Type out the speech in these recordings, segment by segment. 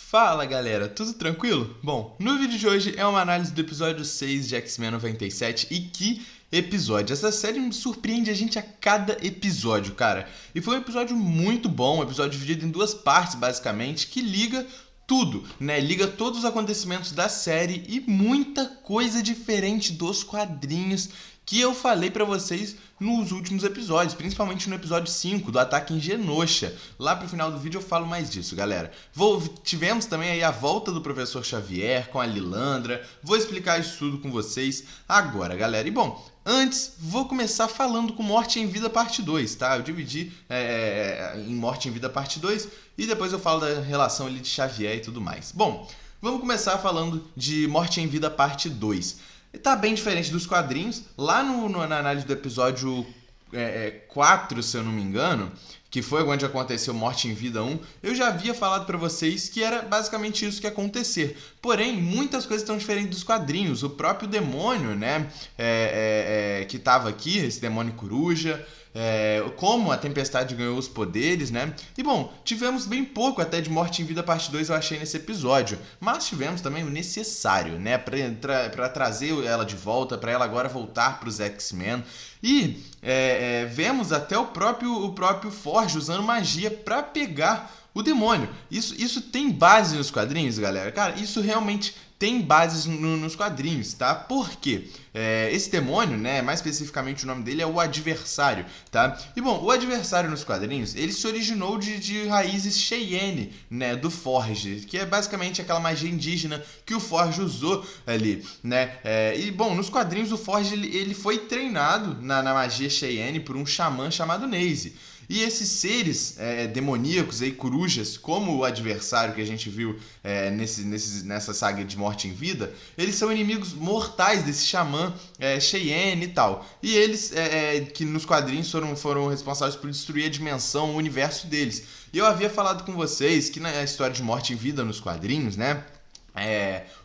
Fala galera, tudo tranquilo? Bom, no vídeo de hoje é uma análise do episódio 6 de X-Men 97 e que episódio! Essa série me surpreende a gente a cada episódio, cara. E foi um episódio muito bom, um episódio dividido em duas partes basicamente, que liga tudo, né? Liga todos os acontecimentos da série e muita coisa diferente dos quadrinhos que eu falei pra vocês nos últimos episódios, principalmente no episódio 5 do ataque em Genosha. Lá pro final do vídeo eu falo mais disso, galera. Tivemos também aí a volta do Professor Xavier com a Lilandra. Vou explicar isso tudo com vocês agora, galera. E bom, antes, vou começar falando com Morte em Vida parte 2, tá? Eu dividi em Morte em Vida parte 2 e depois eu falo da relação ali de Xavier e tudo mais. Bom, vamos começar falando de Morte em Vida parte 2. Tá bem diferente dos quadrinhos. Lá na análise do episódio 4, se eu não me engano, que foi onde aconteceu Morte em Vida 1, eu já havia falado pra vocês que era basicamente isso que ia acontecer. Porém, muitas coisas estão diferentes dos quadrinhos. O próprio demônio, né, que tava aqui, esse demônio coruja, como a Tempestade ganhou os poderes, né? E bom, tivemos bem pouco até de Morte em Vida parte 2, eu achei, nesse episódio. Mas tivemos também o necessário, né? Pra trazer ela de volta, pra ela agora voltar pros X-Men. E vemos até o próprio Forge usando magia pra pegar o demônio. Isso tem base nos quadrinhos, galera? Cara, isso realmente tem bases nos quadrinhos, tá? Por quê? Esse demônio, né, mais especificamente o nome dele é o Adversário, tá? E bom, o Adversário nos quadrinhos, ele se originou de raízes Cheyenne, né, do Forge, que é basicamente aquela magia indígena que o Forge usou ali, né? E bom, nos quadrinhos o Forge ele foi treinado na magia Cheyenne por um xamã chamado Neise. E esses seres demoníacos, aí, corujas, como o Adversário que a gente viu nessa saga de Morte em Vida, eles são inimigos mortais desse xamã Cheyenne e tal. E eles, que nos quadrinhos foram responsáveis por destruir a dimensão, o universo deles. E eu havia falado com vocês que na história de Morte em Vida nos quadrinhos, né,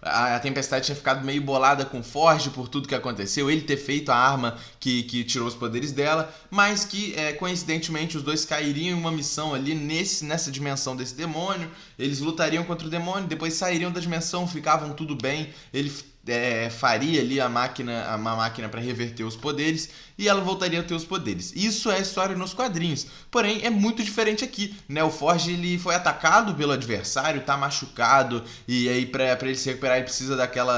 a Tempestade tinha ficado meio bolada com o Forge por tudo que aconteceu, ele ter feito a arma que tirou os poderes dela, mas que coincidentemente os dois cairiam em uma missão ali nessa dimensão desse demônio. Eles lutariam contra o demônio, depois sairiam da dimensão, ficavam tudo bem, ele faria ali uma máquina para reverter os poderes e ela voltaria a ter os poderes. Isso é a história nos quadrinhos, porém é muito diferente aqui, né? O Forge ele foi atacado pelo Adversário, tá machucado, e aí para ele se recuperar ele precisa daquele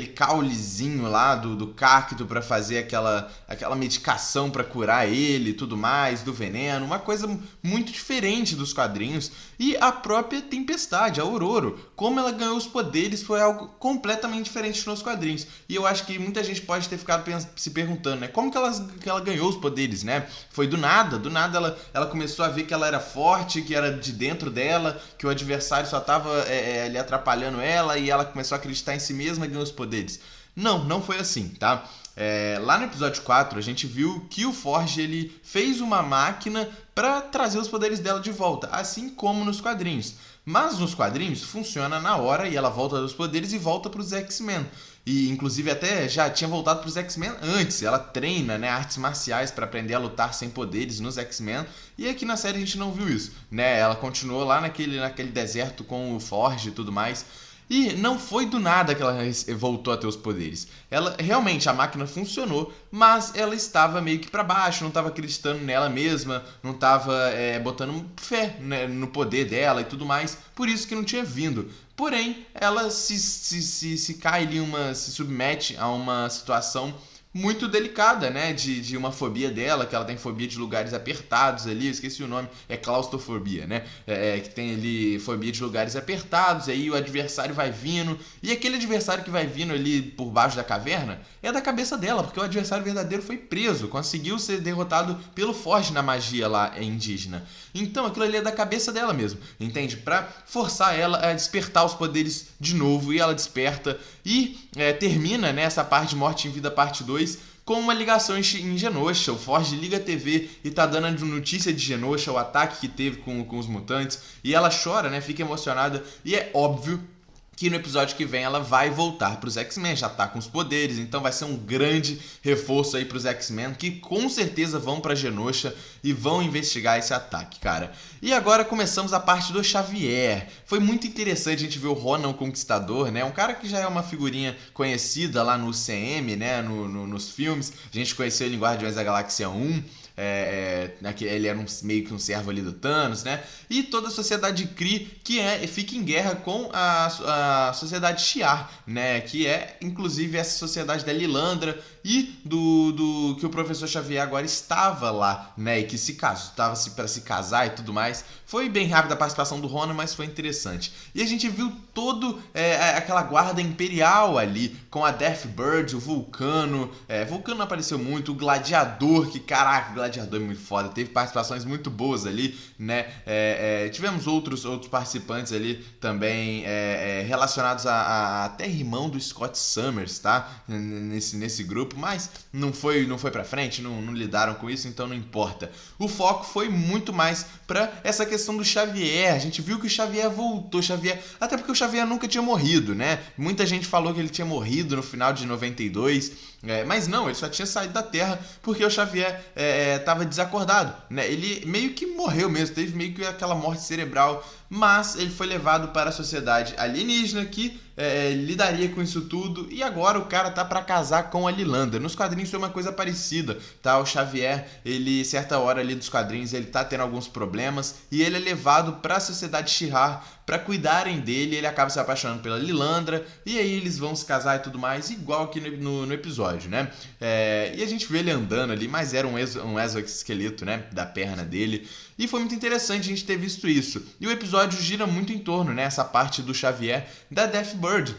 caulezinho lá do cacto para fazer aquela medicação para curar ele e tudo mais, do veneno, uma coisa muito diferente dos quadrinhos. E a própria Tempestade, a Ororo, como ela ganhou os poderes foi algo completamente diferente nos quadrinhos. E eu acho que muita gente pode ter ficado se perguntando, né? Como que ela ganhou os poderes, né? Foi do nada ela começou a ver que ela era forte, que era de dentro dela, que o Adversário só tava ali atrapalhando ela e ela começou a acreditar em si mesma e ganhou os poderes. Não foi assim, tá? Lá no episódio 4 a gente viu que o Forge ele fez uma máquina para trazer os poderes dela de volta, assim como nos quadrinhos. Mas nos quadrinhos funciona na hora e ela volta dos poderes e volta para os X-Men. E inclusive até já tinha voltado para os X-Men antes. Ela treina, né, artes marciais para aprender a lutar sem poderes nos X-Men. E aqui na série a gente não viu isso, né? Ela continuou lá naquele deserto com o Forge e tudo mais. E não foi do nada que ela voltou a ter os poderes. Ela realmente, a máquina funcionou, mas ela estava meio que para baixo, não estava acreditando nela mesma, não estava botando fé, né, no poder dela e tudo mais, por isso que não tinha vindo. Porém, ela se cai ali, se submete a uma situação muito delicada, né, de uma fobia dela, que ela tem fobia de lugares apertados ali, eu esqueci o nome, é claustrofobia, né, que tem ali fobia de lugares apertados, aí o adversário vai vindo, e aquele adversário que vai vindo ali por baixo da caverna é da cabeça dela, porque o adversário verdadeiro foi preso, conseguiu ser derrotado pelo Forge na magia lá indígena. Então aquilo ali é da cabeça dela mesmo, entende? Pra forçar ela a despertar os poderes de novo, e ela desperta, e termina, né, essa parte de Morte em Vida parte 2 com uma ligação em Genosha. O Forge liga a TV e tá dando notícia de Genosha, o ataque que teve com os mutantes, e ela chora, né, fica emocionada, e é óbvio que no episódio que vem ela vai voltar pros X-Men, já tá com os poderes, então vai ser um grande reforço aí pros X-Men, que com certeza vão pra Genosha e vão investigar esse ataque, cara. E agora começamos a parte do Xavier. Foi muito interessante a gente ver o Ronan o Conquistador, né? Um cara que já é uma figurinha conhecida lá no CM, né? Nos filmes. A gente conheceu ele em Guardiões da Galáxia 1. Ele era meio que um servo ali do Thanos, né? E toda a sociedade Kree que fica em guerra com a sociedade Shi'ar, né? Que é inclusive essa sociedade da Lilandra e do que o professor Xavier agora estava lá, né? E que estava para se casar e tudo mais. Foi bem rápida a participação do Ronan, mas foi interessante. E a gente viu aquela guarda imperial ali, com a Deathbird, o Vulcano. Vulcano não apareceu muito, o Gladiador, que caraca, o Gladiador é muito foda, teve participações muito boas ali, né? Tivemos outros participantes ali também relacionados a até irmão do Scott Summers, tá? Nesse grupo, mas não foi pra frente, não lidaram com isso, então não importa. O foco foi muito mais pra essa questão do Xavier. A gente viu que o Xavier voltou, até porque o Xavier nunca tinha morrido, né? Muita gente falou que ele tinha morrido no final de 92, mas não, ele só tinha saído da Terra porque o Xavier estava desacordado, né? Ele meio que morreu mesmo, teve meio que aquela morte cerebral, mas ele foi levado para a sociedade alienígena que lidaria com isso tudo, e agora o cara tá para casar com a Lilandra. Nos quadrinhos foi uma coisa parecida, tá? O Xavier, ele, certa hora ali dos quadrinhos, ele tá tendo alguns problemas e ele é levado para a sociedade Shi'ar para cuidarem dele. Ele acaba se apaixonando pela Lilandra e aí eles vão se casar e tudo mais, igual aqui no episódio, né? E a gente vê ele andando ali, mas era um exoesqueleto, né, da perna dele. E foi muito interessante a gente ter visto isso. E o episódio gira muito em torno, né, essa parte do Xavier, da Deathbird,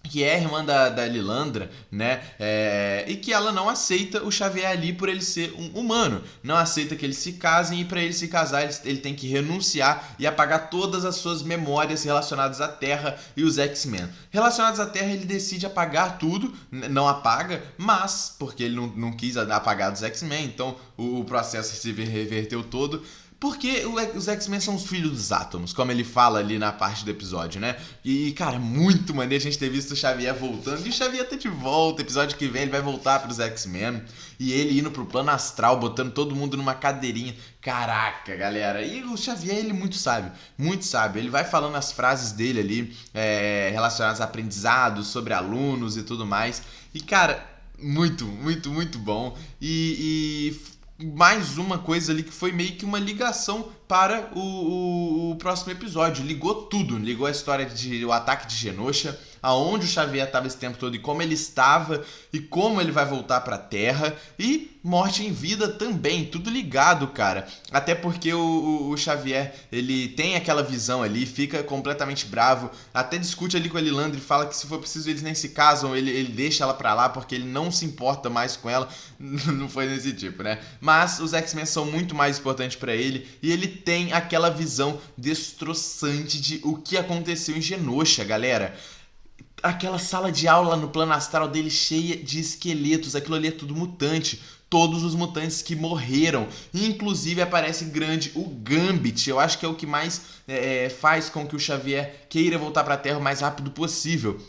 que é a irmã da Lilandra, né? E que ela não aceita o Xavier ali por ele ser um humano. Não aceita que eles se casem, e para ele se casar ele tem que renunciar e apagar todas as suas memórias relacionadas à Terra e os X-Men. Relacionados à Terra, ele decide apagar tudo, não apaga, mas porque ele não quis apagar dos X-Men, então o processo se reverteu todo. Porque os X-Men são os filhos dos átomos, como ele fala ali na parte do episódio, né? E, cara, muito maneiro a gente ter visto o Xavier voltando. E o Xavier tá de volta. Episódio que vem ele vai voltar pros X-Men. E ele indo pro plano astral, botando todo mundo numa cadeirinha. Caraca, galera. E o Xavier, ele muito sábio. Muito sábio. Ele vai falando as frases dele ali, relacionadas a aprendizados, sobre alunos e tudo mais. E, cara, muito, muito, muito bom. E mais uma coisa ali que foi meio que uma ligação para o próximo episódio. Ligou tudo, ligou a história do ataque de Genosha, aonde o Xavier estava esse tempo todo e como ele estava e como ele vai voltar para a Terra, e morte em vida também, tudo ligado, cara. Até porque o Xavier, ele tem aquela visão ali, fica completamente bravo, até discute ali com a Lilandra e fala que se for preciso eles nem se casam, ele deixa ela pra lá porque ele não se importa mais com ela. Não foi desse tipo, né? Mas os X-Men são muito mais importantes pra ele, e ele tem aquela visão destroçante de o que aconteceu em Genosha, galera. Aquela sala de aula no plano astral dele cheia de esqueletos, aquilo ali é tudo mutante. Todos os mutantes que morreram. E, inclusive, aparece grande o Gambit. Eu acho que é o que mais faz com que o Xavier queira voltar pra Terra o mais rápido possível.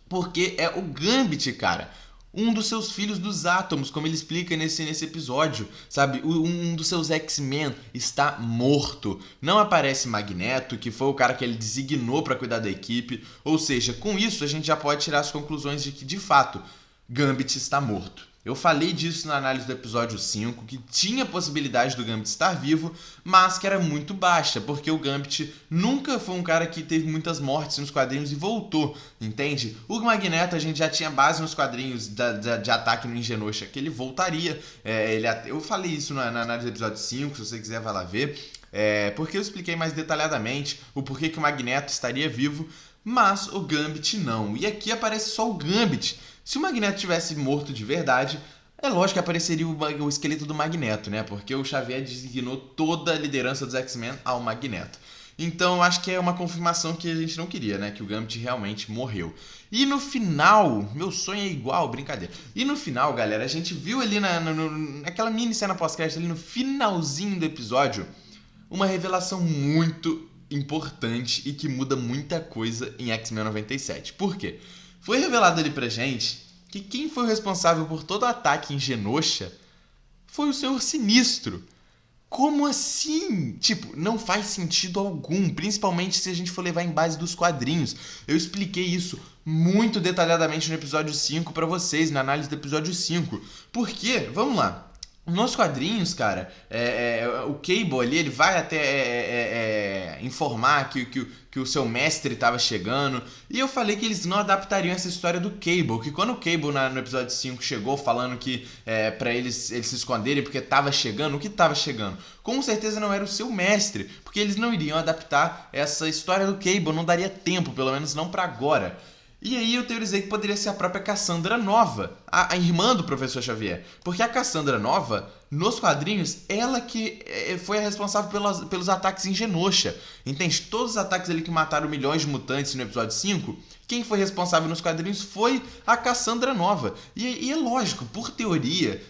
Porque é o Gambit, cara. Um dos seus filhos dos átomos, como ele explica nesse episódio, sabe? Um dos seus X-Men está morto. Não aparece Magneto, que foi o cara que ele designou para cuidar da equipe. Ou seja, com isso a gente já pode tirar as conclusões de que, de fato, Gambit está morto. Eu falei disso na análise do episódio 5, que tinha possibilidade do Gambit estar vivo, mas que era muito baixa, porque o Gambit nunca foi um cara que teve muitas mortes nos quadrinhos e voltou, entende? O Magneto, a gente já tinha base nos quadrinhos de ataque no Genosha, que ele voltaria. Eu falei isso na análise do episódio 5, se você quiser vai lá ver, porque eu expliquei mais detalhadamente o porquê que o Magneto estaria vivo, mas o Gambit não. E aqui aparece só o Gambit. Se o Magneto tivesse morto de verdade, é lógico que apareceria o esqueleto do Magneto, né? Porque o Xavier designou toda a liderança dos X-Men ao Magneto. Então, eu acho que é uma confirmação que a gente não queria, né? Que o Gambit realmente morreu. E no final, meu sonho é igual, brincadeira. E no final, galera, a gente viu ali naquela mini cena pós-crédito, ali no finalzinho do episódio, uma revelação muito importante e que muda muita coisa em X-Men 97. Por quê? Foi revelado ali pra gente que quem foi o responsável por todo o ataque em Genosha foi o Senhor Sinistro. Como assim? Tipo, não faz sentido algum, principalmente se a gente for levar em base dos quadrinhos. Eu expliquei isso muito detalhadamente no episódio 5 pra vocês, na análise do episódio 5. Por quê? Vamos lá. Nos quadrinhos, cara, o Cable ali, ele vai até informar que o seu mestre estava chegando. E eu falei que eles não adaptariam essa história do Cable. Que quando o Cable no episódio 5 chegou falando que pra eles se esconderem porque tava chegando, o que tava chegando? Com certeza não era o seu mestre, porque eles não iriam adaptar essa história do Cable, não daria tempo, pelo menos não pra agora. E aí eu teorizei que poderia ser a própria Cassandra Nova, a irmã do Professor Xavier. Porque a Cassandra Nova, nos quadrinhos, ela que foi a responsável pelos ataques em Genosha. Entende? Todos os ataques ali que mataram milhões de mutantes no episódio 5, quem foi responsável nos quadrinhos foi a Cassandra Nova. E é lógico, por teoria,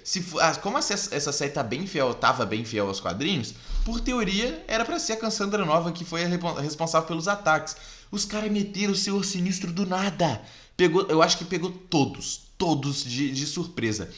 como essa série tava bem fiel aos quadrinhos, por teoria era pra ser a Cassandra Nova que foi a responsável pelos ataques. Os caras meteram o Senhor Sinistro do nada. Eu acho que pegou todos de surpresa.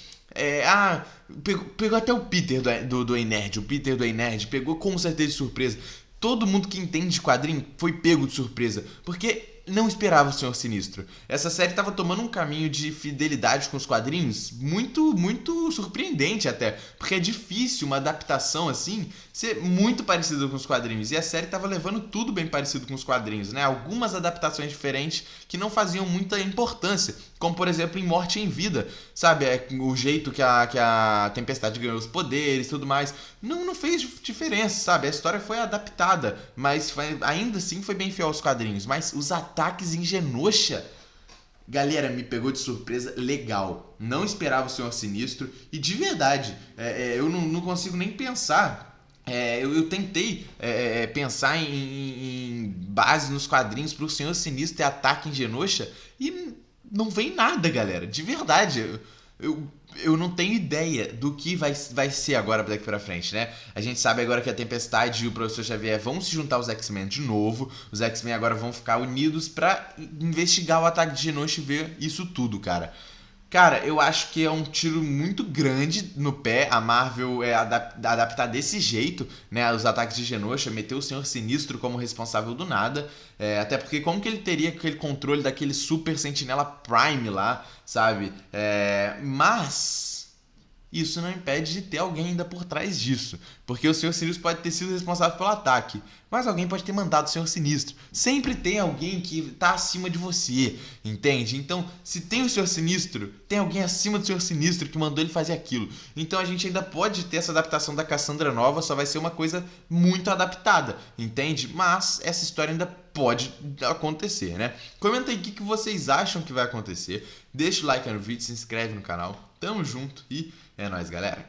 Pegou até o Peter do Ei Nerd. O Peter do Ei Nerd pegou com certeza de surpresa. Todo mundo que entende de quadrinho foi pego de surpresa. Porque não esperava o Senhor Sinistro. Essa série estava tomando um caminho de fidelidade com os quadrinhos muito, muito surpreendente até. Porque é difícil uma adaptação assim ser muito parecida com os quadrinhos. E a série estava levando tudo bem parecido com os quadrinhos, né? Algumas adaptações diferentes que não faziam muita importância. Como, por exemplo, em Morte em Vida. Sabe? O jeito que a Tempestade ganhou os poderes e tudo mais. Não fez diferença, sabe? A história foi adaptada, mas ainda assim foi bem fiel aos quadrinhos. Mas os ataques em Genosha, galera, me pegou de surpresa legal. Não esperava o Senhor Sinistro. E de verdade, eu não consigo nem pensar. Eu tentei pensar em base nos quadrinhos para o Senhor Sinistro ter ataque em Genosha e não vem nada, galera. De verdade. Eu não tenho ideia do que vai ser agora daqui pra frente, né? A gente sabe agora que a Tempestade e o Professor Xavier vão se juntar aos X-Men de novo. Os X-Men agora vão ficar unidos pra investigar o ataque de Genosha e ver isso tudo, cara. Cara, eu acho que é um tiro muito grande no pé a Marvel adaptar desse jeito, né, os ataques de Genosha, meter o Senhor Sinistro como responsável do nada, até porque como que ele teria aquele controle daquele Super Sentinela Prime lá, sabe? Mas isso não impede de ter alguém ainda por trás disso, porque o Senhor Sinistro pode ter sido responsável pelo ataque, mas alguém pode ter mandado o Senhor Sinistro. Sempre tem alguém que tá acima de você, entende? Então, se tem o Senhor Sinistro, tem alguém acima do Senhor Sinistro que mandou ele fazer aquilo. Então a gente ainda pode ter essa adaptação da Cassandra Nova, só vai ser uma coisa muito adaptada, entende? Mas essa história ainda pode acontecer, né? Comenta aí o que vocês acham que vai acontecer. Deixa o like no vídeo, se inscreve no canal. Tamo junto e é nóis, galera.